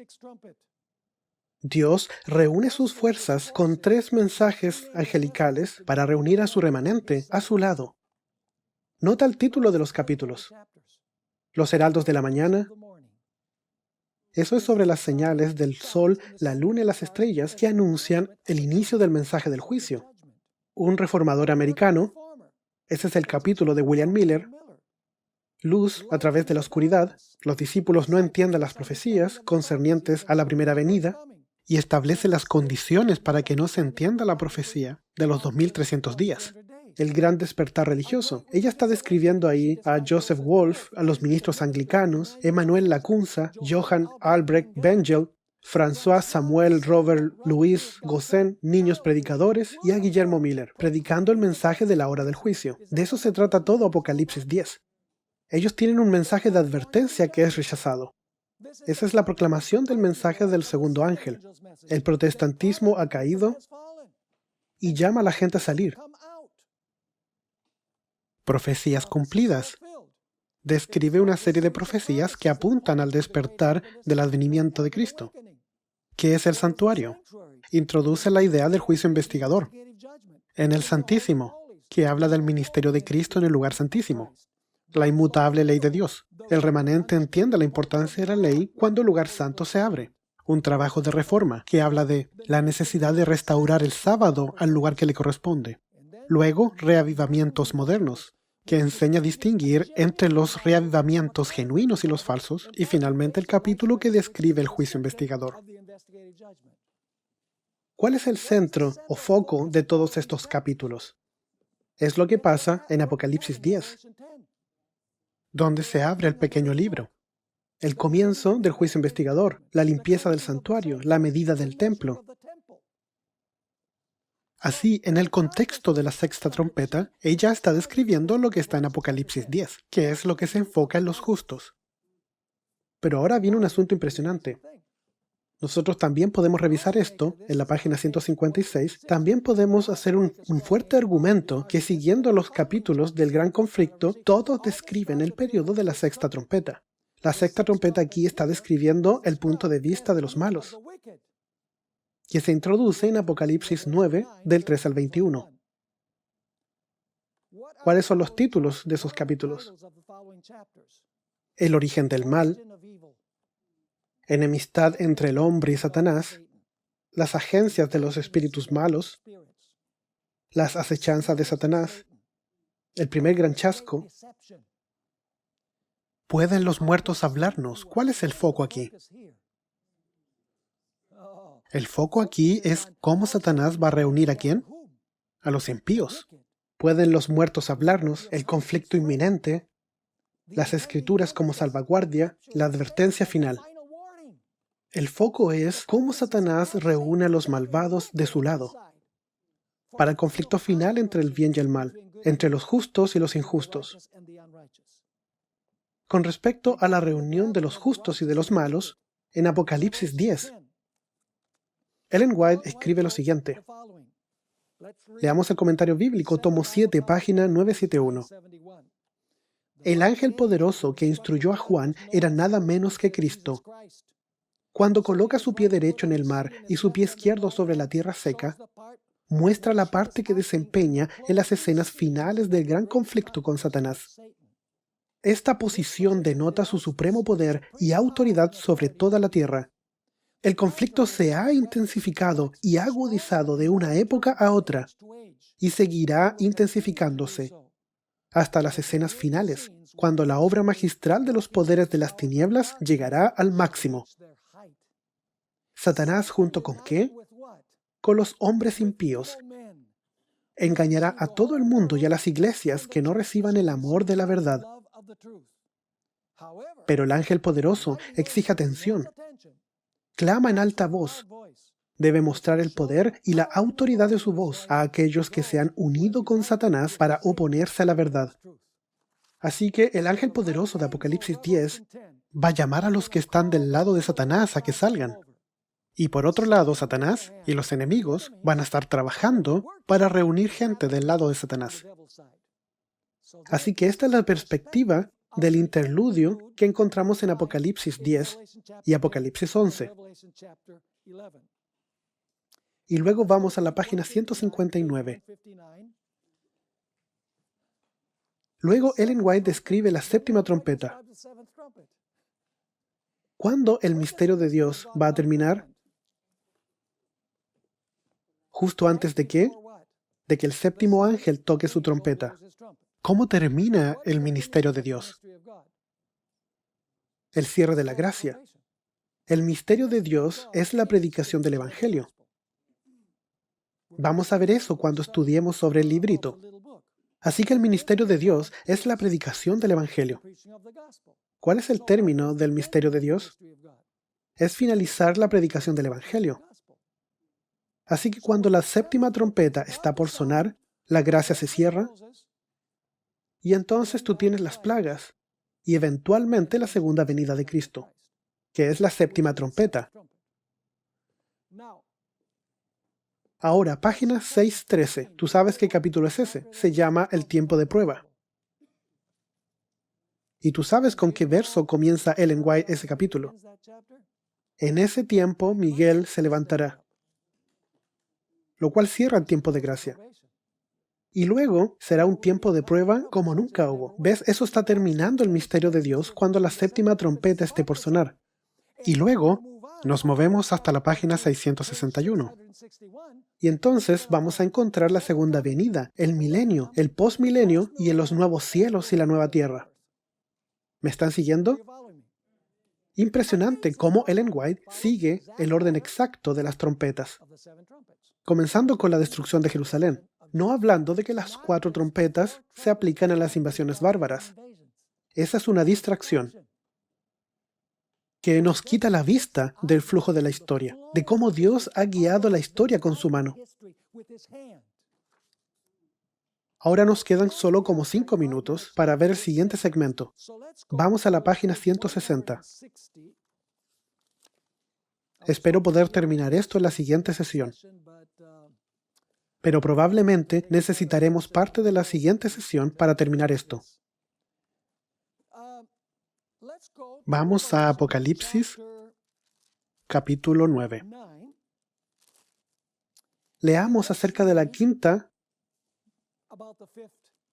Speaker 1: Dios reúne sus fuerzas con 3 mensajes angelicales para reunir a su remanente a su lado. Nota el título de los capítulos: Los heraldos de la mañana. Eso es sobre las señales del sol, la luna y las estrellas que anuncian el inicio del mensaje del juicio. Un reformador americano. Ese es el capítulo de William Miller. Luz a través de la oscuridad. Los discípulos no entienden las profecías concernientes a la primera venida y establece las condiciones para que no se entienda la profecía de los 2300 días. El gran despertar religioso. Ella está describiendo ahí a Joseph Wolf, a los ministros anglicanos, Emmanuel Lacunza, Johann Albrecht Bengel, François Samuel Robert Louis Gosselin, niños predicadores, y a Guillermo Miller, predicando el mensaje de la hora del juicio. De eso se trata todo Apocalipsis 10. Ellos tienen un mensaje de advertencia que es rechazado. Esa es la proclamación del mensaje del segundo ángel. El protestantismo ha caído y llama a la gente a salir. Profecías cumplidas. Describe una serie de profecías que apuntan al despertar del advenimiento de Cristo. ¿Qué es el santuario? Introduce la idea del juicio investigador. En el Santísimo, que habla del ministerio de Cristo en el lugar santísimo. La inmutable ley de Dios. El remanente entiende la importancia de la ley cuando el lugar santo se abre. Un trabajo de reforma que habla de la necesidad de restaurar el sábado al lugar que le corresponde. Luego, reavivamientos modernos, que enseña a distinguir entre los reavivamientos genuinos y los falsos. Y finalmente el capítulo que describe el juicio investigador. ¿Cuál es el centro o foco de todos estos capítulos? Es lo que pasa en Apocalipsis 10. Donde se abre el pequeño libro. El comienzo del juicio investigador, la limpieza del santuario, la medida del templo. Así, en el contexto de la sexta trompeta, ella está describiendo lo que está en Apocalipsis 10, que es lo que se enfoca en los justos. Pero ahora viene un asunto impresionante. Nosotros también podemos revisar esto en la página 156. También podemos hacer un fuerte argumento que siguiendo los capítulos del gran conflicto, todos describen el periodo de la sexta trompeta. La sexta trompeta aquí está describiendo el punto de vista de los malos, que se introduce en Apocalipsis 9, del 3 al 21. ¿Cuáles son los títulos de esos capítulos? El origen del mal, enemistad entre el hombre y Satanás, las agencias de los espíritus malos, las acechanzas de Satanás, el primer gran chasco. ¿Pueden los muertos hablarnos? ¿Cuál es el foco aquí? El foco aquí es cómo Satanás va a reunir ¿a quién? A los impíos. ¿Pueden los muertos hablarnos? El conflicto inminente, las escrituras como salvaguardia, la advertencia final. El foco es cómo Satanás reúne a los malvados de su lado para el conflicto final entre el bien y el mal, entre los justos y los injustos. Con respecto a la reunión de los justos y de los malos, en Apocalipsis 10, Ellen White escribe lo siguiente. Leamos el comentario bíblico, tomo 7, página 971. El ángel poderoso que instruyó a Juan era nada menos que Cristo. Cuando coloca su pie derecho en el mar y su pie izquierdo sobre la tierra seca, muestra la parte que desempeña en las escenas finales del gran conflicto con Satanás. Esta posición denota su supremo poder y autoridad sobre toda la tierra. El conflicto se ha intensificado y agudizado de una época a otra y seguirá intensificándose hasta las escenas finales, cuando la obra magistral de los poderes de las tinieblas llegará al máximo. Satanás, ¿junto con qué? Con los hombres impíos. Engañará a todo el mundo y a las iglesias que no reciban el amor de la verdad. Pero el ángel poderoso exige atención. Clama en alta voz. Debe mostrar el poder y la autoridad de su voz a aquellos que se han unido con Satanás para oponerse a la verdad. Así que el ángel poderoso de Apocalipsis 10 va a llamar a los que están del lado de Satanás a que salgan. Y por otro lado, Satanás y los enemigos van a estar trabajando para reunir gente del lado de Satanás. Así que esta es la perspectiva del interludio que encontramos en Apocalipsis 10 y Apocalipsis 11. Y luego vamos a la página 159. Luego Ellen White describe la séptima trompeta. ¿Cuándo el misterio de Dios va a terminar? ¿Justo antes de qué? De que el séptimo ángel toque su trompeta. ¿Cómo termina el ministerio de Dios? El cierre de la gracia. El misterio de Dios es la predicación del Evangelio. Vamos a ver eso cuando estudiemos sobre el librito. Así que el ministerio de Dios es la predicación del Evangelio. ¿Cuál es el término del misterio de Dios? Es finalizar la predicación del Evangelio. Así que cuando la séptima trompeta está por sonar, la gracia se cierra y entonces tú tienes las plagas y eventualmente la segunda venida de Cristo, que es la séptima trompeta. Ahora, página 613. ¿Tú sabes qué capítulo es ese? Se llama el tiempo de prueba. ¿Y tú sabes con qué verso comienza Ellen White ese capítulo? En ese tiempo Miguel se levantará, lo cual cierra el tiempo de gracia. Y luego será un tiempo de prueba como nunca hubo. ¿Ves? Eso está terminando el misterio de Dios cuando la séptima trompeta esté por sonar. Y luego nos movemos hasta la página 661. Y entonces vamos a encontrar la segunda venida, el milenio, el postmilenio y en los nuevos cielos y la nueva tierra. ¿Me están siguiendo? Impresionante cómo Ellen White sigue el orden exacto de las trompetas, comenzando con la destrucción de Jerusalén, no hablando de que las 4 trompetas se aplican a las invasiones bárbaras. Esa es una distracción que nos quita la vista del flujo de la historia, de cómo Dios ha guiado la historia con su mano. Ahora nos quedan solo como 5 minutos para ver el siguiente segmento. Vamos a la página 160. Espero poder terminar esto en la siguiente sesión, pero probablemente necesitaremos parte de la siguiente sesión para terminar esto. Vamos a Apocalipsis, capítulo 9. Leamos acerca de la quinta.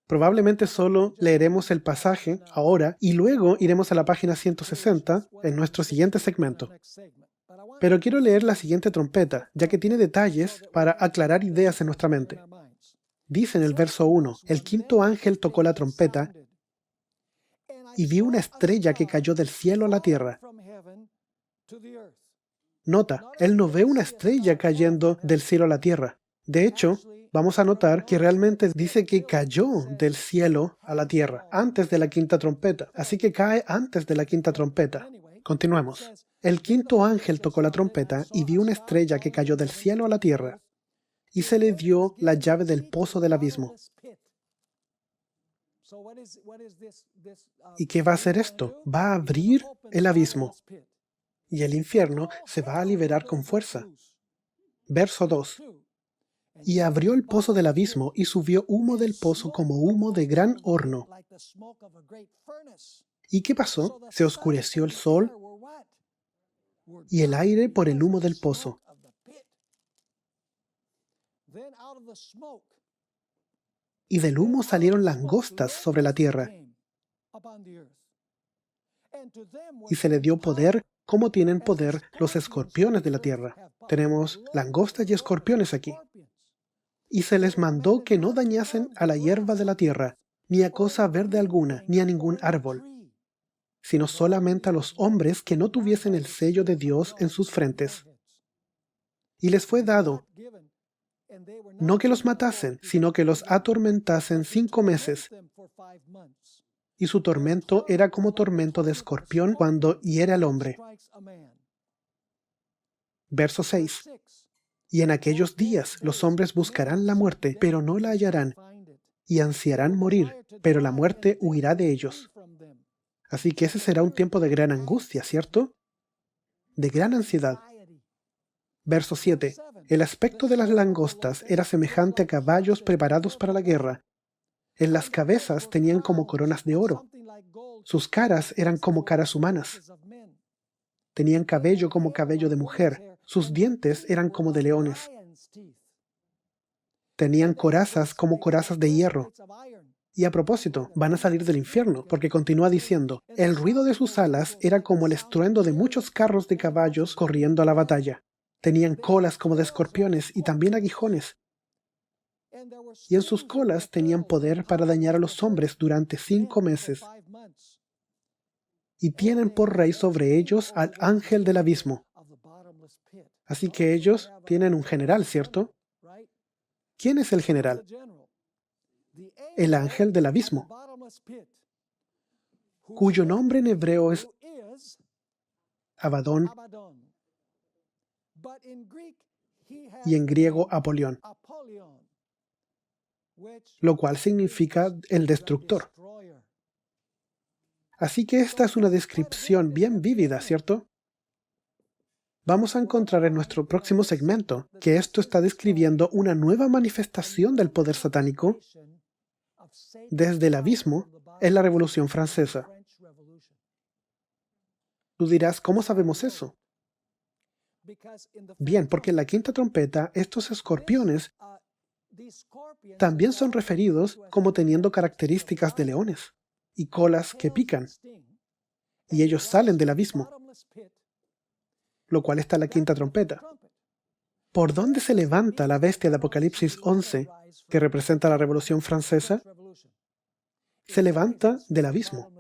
Speaker 1: Probablemente solo leeremos el pasaje ahora y luego iremos a la página 160 en nuestro siguiente segmento. Pero quiero leer la siguiente trompeta, ya que tiene detalles para aclarar ideas en nuestra mente. Dice en el verso 1, el quinto ángel tocó la trompeta y vi una estrella que cayó del cielo a la tierra. Nota, él no ve una estrella cayendo del cielo a la tierra. De hecho, vamos a notar que realmente dice que cayó del cielo a la tierra antes de la quinta trompeta. Así que cae antes de la quinta trompeta. Continuemos. El quinto ángel tocó la trompeta y vi una estrella que cayó del cielo a la tierra, y se le dio la llave del pozo del abismo. ¿Y qué va a hacer esto? Va a abrir el abismo, y el infierno se va a liberar con fuerza. Verso 2. Y abrió el pozo del abismo, y subió humo del pozo como humo de gran horno. ¿Y qué pasó? Se oscureció el sol y el aire por el humo del pozo. Y del humo salieron langostas sobre la tierra. Y se le dio poder como tienen poder los escorpiones de la tierra. Tenemos langostas y escorpiones aquí. Y se les mandó que no dañasen a la hierba de la tierra, ni a cosa verde alguna, ni a ningún árbol, sino solamente a los hombres que no tuviesen el sello de Dios en sus frentes. Y les fue dado, no que los matasen, sino que los atormentasen 5 meses. Y su tormento era como tormento de escorpión cuando hiere al hombre. Verso 6. Y en aquellos días los hombres buscarán la muerte, pero no la hallarán, y ansiarán morir, pero la muerte huirá de ellos. Así que ese será un tiempo de gran angustia, ¿cierto? De gran ansiedad. Verso 7. El aspecto de las langostas era semejante a caballos preparados para la guerra. En las cabezas tenían como coronas de oro. Sus caras eran como caras humanas. Tenían cabello como cabello de mujer. Sus dientes eran como de leones. Tenían corazas como corazas de hierro. Y a propósito, van a salir del infierno, porque continúa diciendo, el ruido de sus alas era como el estruendo de muchos carros de caballos corriendo a la batalla. Tenían colas como de escorpiones y también aguijones. Y en sus colas tenían poder para dañar a los hombres durante 5 meses. Y tienen por rey sobre ellos al ángel del abismo. Así que ellos tienen un general, ¿cierto? ¿Quién es el general? El ángel del abismo, cuyo nombre en hebreo es Abadón y en griego Apolión, lo cual significa el destructor. Así que esta es una descripción bien vívida, ¿cierto? Vamos a encontrar en nuestro próximo segmento que esto está describiendo una nueva manifestación del poder satánico desde el abismo en la Revolución Francesa. Tú dirás, ¿cómo sabemos eso? Bien, porque en la quinta trompeta estos escorpiones también son referidos como teniendo características de leones y colas que pican, y ellos salen del abismo, lo cual está en la quinta trompeta. ¿Por dónde se levanta la bestia de Apocalipsis 11, que representa la Revolución Francesa? Se levanta del abismo.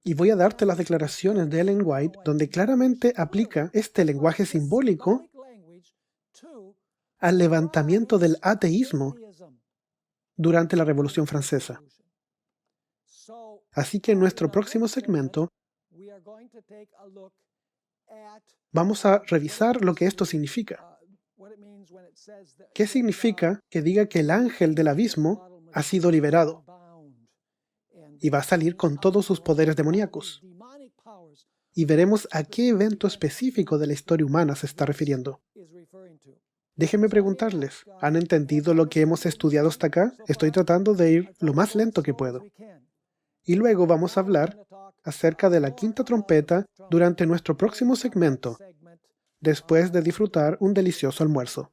Speaker 1: Y voy a darte las declaraciones de Ellen White, donde claramente aplica este lenguaje simbólico al levantamiento del ateísmo durante la Revolución Francesa. Así que en nuestro próximo segmento vamos a revisar lo que esto significa. ¿Qué significa que diga que el ángel del abismo ha sido liberado y va a salir con todos sus poderes demoníacos? Y veremos a qué evento específico de la historia humana se está refiriendo. Déjenme preguntarles, ¿han entendido lo que hemos estudiado hasta acá? Estoy tratando de ir lo más lento que puedo. Y luego vamos a hablar acerca de la quinta trompeta durante nuestro próximo segmento, después de disfrutar un delicioso almuerzo.